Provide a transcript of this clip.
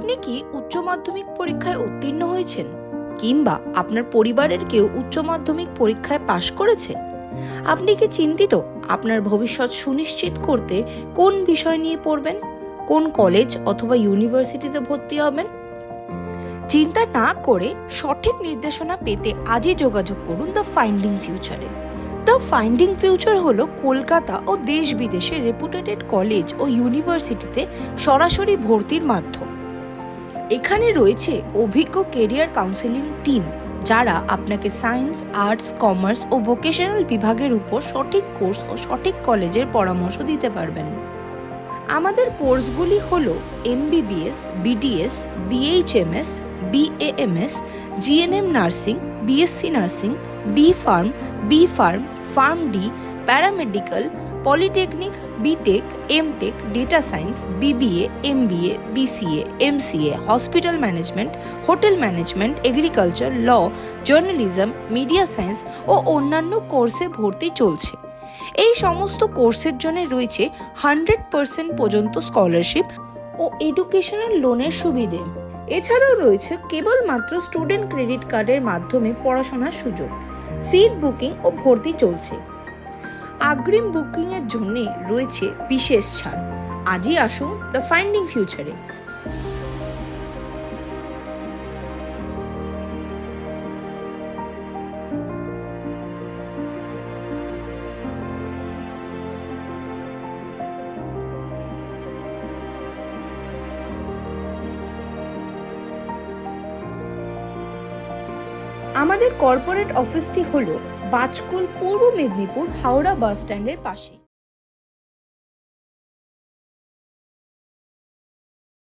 আপনি কি উচ্চ মাধ্যমিক পরীক্ষায় উত্তীর্ণ হয়েছেন, কিংবা আপনার পরিবারের কেউ উচ্চ মাধ্যমিক পরীক্ষায় পাশ করেছে? আপনি কি চিন্তিত আপনার ভবিষ্যৎ সুনিশ্চিত করতে কোন বিষয় নিয়ে পড়বেন, কোন কলেজ অথবা ইউনিভার্সিটিতে ভর্তি হবেন? চিন্তা না করে সঠিক নির্দেশনা পেতে আজই যোগাযোগ করুন দ্য ফাইন্ডিং ফিউচারে। দ্য ফাইন্ডিং ফিউচার হলো কলকাতা ও দেশ বিদেশের রেপুটেটেড কলেজ ও ইউনিভার্সিটিতে সরাসরি ভর্তির মাধ্যম। এখানে রয়েছে অভিজ্ঞ কেরিয়ার কাউন্সেলিং টিম, যারা আপনাকে সায়েন্স, আর্টস, কমার্স ও ভোকেশনাল বিভাগের উপর সঠিক কোর্স ও সঠিক কলেজের পরামর্শ দিতে পারবেন। আমাদের কোর্সগুলি হল MBBS, BDS, BHMS, BAMS, GNM nursing, BSc nursing, D.Pharm, B.Pharm, PharmD, paramedical, polytechnic, BTech, MTech, data science, BBA, MBA, BCA, MCA, hospital management, hotel management, agriculture, law, journalism, media science ও অন্যান্য কোর্সে ভর্তি চলছে। এই সমস্ত কোর্সের জন্য রয়েছে 100% পর্যন্ত স্কলারশিপ ও এডুকেশনাল লোনের সুবিধে। এছাড়াও রয়েছে কেবলমাত্র স্টুডেন্ট ক্রেডিট কার্ডের মাধ্যমে পড়াশোনার সুযোগ। সিট বুকিং ও ভর্তি চলছে। অগ্রিম বুকিংয়ের জন্য রয়েছে বিশেষ ছাড়। আজই আসুন দ্য ফাইন্ডিং ফিউচারে। আমাদের কর্পোরেট অফিসটি হলো বাজকুল, পূর্ব মেদিনীপুর, হাওড়া বাস স্ট্যান্ডের পাশে।